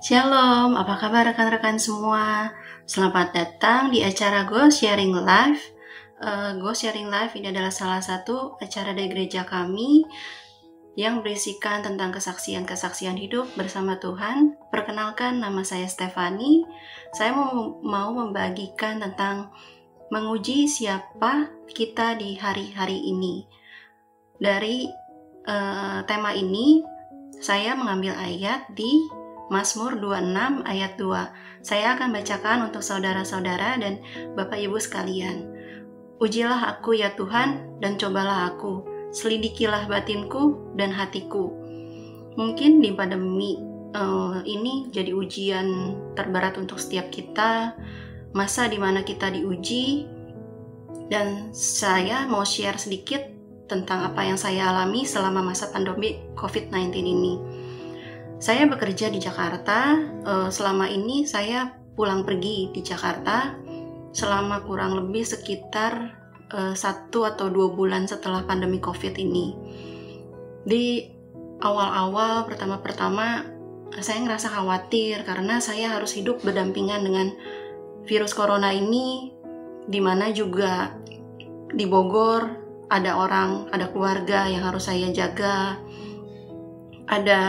Shalom, apa kabar rekan-rekan semua? Selamat datang di acara Go Sharing Life. Go Sharing Life ini adalah salah satu acara dari gereja kami yang berisikan tentang kesaksian-kesaksian hidup bersama Tuhan. Perkenalkan, nama saya Stefani. Saya mau membagikan tentang menguji siapa kita di hari-hari ini. Dari tema ini, saya mengambil ayat di Mazmur 26 ayat 2. Saya akan bacakan untuk saudara-saudara dan Bapak Ibu sekalian. Ujilah aku ya Tuhan dan cobalah aku, selidikilah batinku dan hatiku. Mungkin di pandemi ini jadi ujian terberat untuk setiap kita, masa dimana kita diuji, dan saya mau share sedikit tentang apa yang saya alami selama masa pandemi COVID-19 ini. Saya bekerja di Jakarta, selama ini saya pulang pergi di Jakarta selama kurang lebih sekitar 1 atau 2 bulan setelah pandemi COVID ini. Di awal-awal, pertama-pertama saya ngerasa khawatir karena saya harus hidup berdampingan dengan virus corona ini, dimana juga di Bogor ada keluarga yang harus saya jaga, ada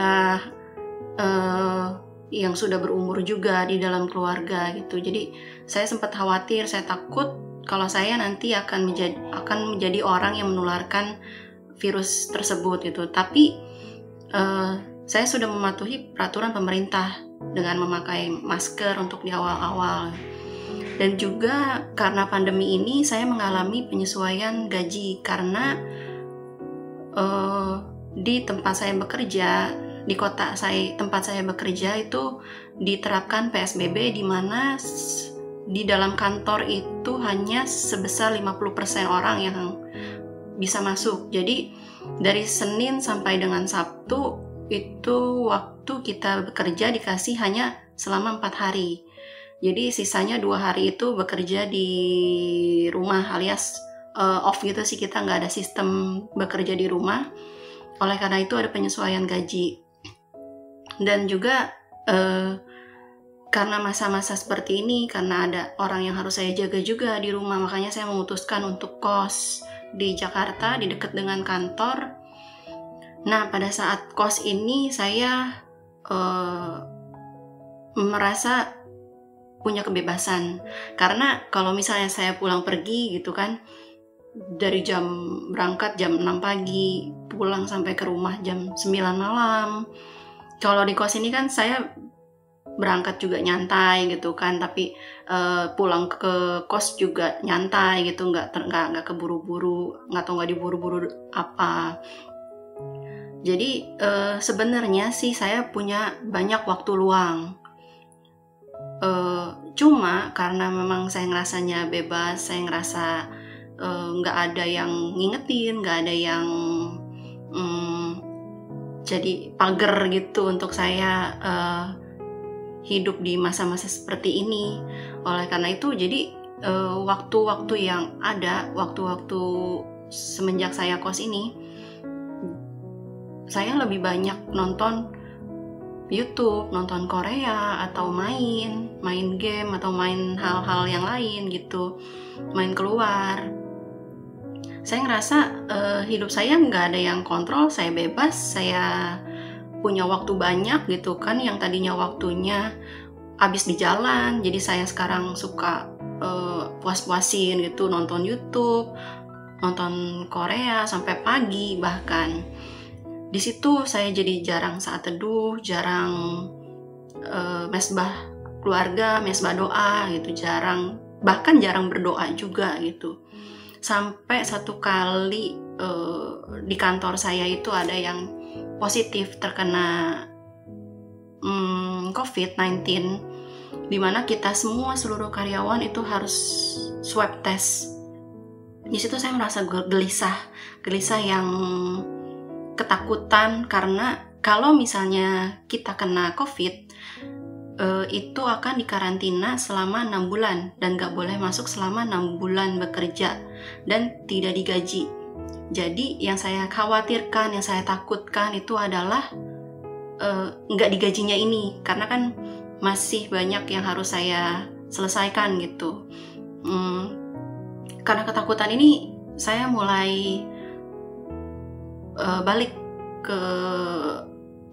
yang sudah berumur juga di dalam keluarga gitu. Jadi saya sempat khawatir, saya takut kalau saya nanti akan menjadi orang yang menularkan virus tersebut gitu. Tapi saya sudah mematuhi peraturan pemerintah dengan memakai masker untuk di awal-awal. Dan juga karena pandemi ini saya mengalami penyesuaian gaji karena di tempat saya bekerja, di kota tempat saya bekerja itu diterapkan PSBB, di mana di dalam kantor itu hanya sebesar 50% orang yang bisa masuk. Jadi dari Senin sampai dengan Sabtu itu waktu kita bekerja dikasih hanya selama 4 hari. Jadi sisanya 2 hari itu bekerja di rumah alias off gitu sih, kita nggak ada sistem bekerja di rumah. Oleh karena itu ada penyesuaian gaji. Dan juga karena masa-masa seperti ini, karena ada orang yang harus saya jaga juga di rumah, makanya saya memutuskan untuk kos di Jakarta, di dekat dengan kantor. Nah, pada saat kos ini saya merasa punya kebebasan. Karena kalau misalnya saya pulang pergi gitu kan, dari berangkat jam 6 pagi, pulang sampai ke rumah jam 9 malam. Kalau di kos ini kan saya berangkat juga nyantai gitu kan, tapi pulang ke kos juga nyantai gitu, nggak keburu-buru, nggak diburu-buru apa. Jadi sebenarnya sih saya punya banyak waktu luang. Cuma karena memang saya ngerasanya bebas, saya ngerasa nggak ada yang ngingetin, nggak ada yang jadi pagar gitu untuk saya hidup di masa-masa seperti ini. Oleh karena itu, jadi waktu-waktu yang ada, waktu-waktu semenjak saya kos ini, saya lebih banyak nonton YouTube, nonton Korea, atau main game, atau main hal-hal yang lain gitu, main keluar. Saya ngerasa hidup saya nggak ada yang kontrol, saya bebas, saya punya waktu banyak gitu kan, yang tadinya waktunya habis di jalan, jadi saya sekarang suka puas-puasin gitu, nonton YouTube, nonton Korea sampai pagi bahkan. Di situ saya jadi jarang saat teduh, jarang mesbah keluarga, mesbah doa gitu, bahkan jarang berdoa juga gitu. Sampai satu kali di kantor saya itu ada yang positif terkena COVID-19, dimana kita semua seluruh karyawan itu harus swab test. Di situ saya merasa gelisah yang ketakutan, karena kalau misalnya kita kena COVID itu akan dikarantina selama 6 bulan dan gak boleh masuk selama 6 bulan bekerja dan tidak digaji. Jadi yang saya khawatirkan, yang saya takutkan itu adalah nggak digajinya ini, karena kan masih banyak yang harus saya selesaikan gitu. Karena ketakutan ini saya mulai balik ke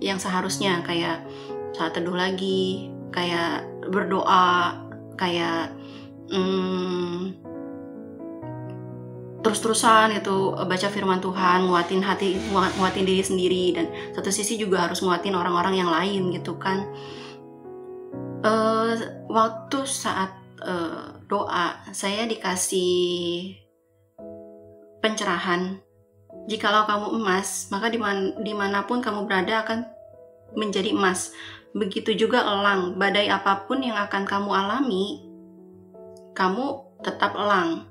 yang seharusnya, kayak saat teduh lagi, kayak berdoa, kayak terus-terusan gitu baca firman Tuhan, nguatin hati, nguatin diri sendiri, dan satu sisi juga harus nguatin orang-orang yang lain gitu kan. Waktu saat doa, saya dikasih pencerahan. Jikalau kamu emas, maka dimanapun kamu berada akan menjadi emas. Begitu juga elang, badai apapun yang akan kamu alami, kamu tetap elang.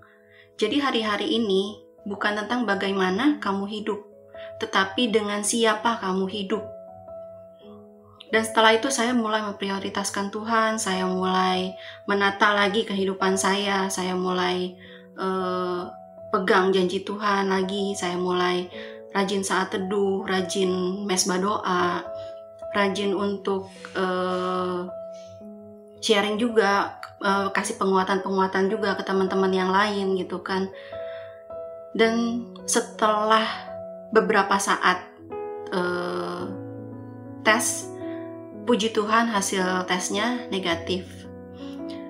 Jadi hari-hari ini bukan tentang bagaimana kamu hidup, tetapi dengan siapa kamu hidup. Dan setelah itu saya mulai memprioritaskan Tuhan, saya mulai menata lagi kehidupan saya mulai pegang janji Tuhan lagi, saya mulai rajin saat teduh, rajin mesbah doa, rajin untuk sharing juga, kasih penguatan juga ke teman-teman yang lain gitu kan. Dan setelah beberapa saat tes, puji Tuhan hasil tesnya negatif.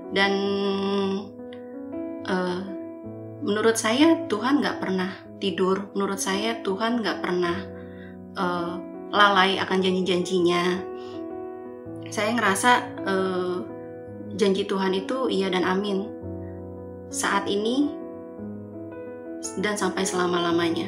Dan menurut saya Tuhan gak pernah tidur, menurut saya Tuhan gak pernah lalai akan janji-janjinya. Saya ngerasa janji Tuhan itu iya dan amin, saat ini dan sampai selama-lamanya.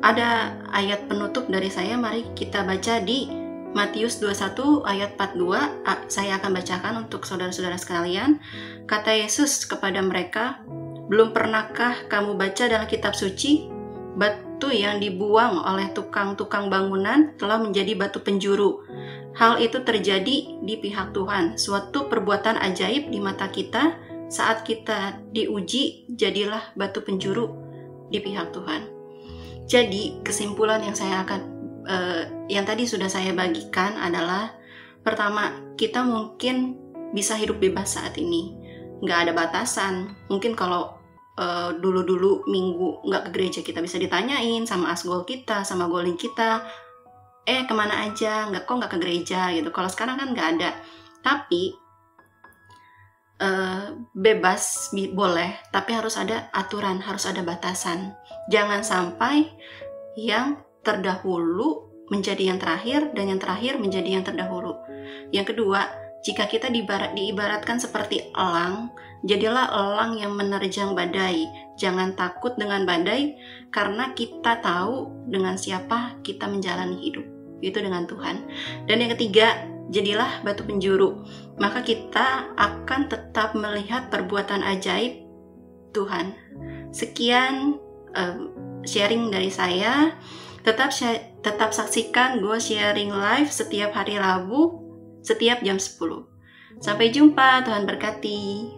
Ada ayat penutup dari saya, mari kita baca di Matius 21 ayat 42. Saya akan bacakan untuk saudara-saudara sekalian. Kata Yesus kepada mereka, belum pernahkah kamu baca dalam kitab suci, batu yang dibuang oleh tukang-tukang bangunan telah menjadi batu penjuru. Hal itu terjadi di pihak Tuhan, suatu perbuatan ajaib di mata kita. Saat kita diuji, jadilah batu penjuru di pihak Tuhan. Jadi kesimpulan yang saya akan yang tadi sudah saya bagikan adalah, pertama, kita mungkin bisa hidup bebas saat ini, nggak ada batasan. Mungkin kalau dulu-dulu minggu nggak ke gereja, kita bisa ditanyain sama asgol kita, sama goling kita, kemana aja, nggak ke gereja gitu. Kalau sekarang kan nggak ada. Tapi bebas boleh, tapi harus ada aturan, harus ada batasan. Jangan sampai yang terdahulu menjadi yang terakhir, dan yang terakhir menjadi yang terdahulu. Yang kedua, jika kita diibaratkan seperti elang, jadilah elang yang menerjang badai. Jangan takut dengan badai, karena kita tahu dengan siapa kita menjalani hidup, yaitu dengan Tuhan. Dan yang ketiga, jadilah batu penjuru. Maka kita akan tetap melihat perbuatan ajaib Tuhan. Sekian sharing dari saya. Tetap saksikan Go Sharing Live setiap hari Rabu, setiap jam 10. Sampai jumpa, Tuhan berkati.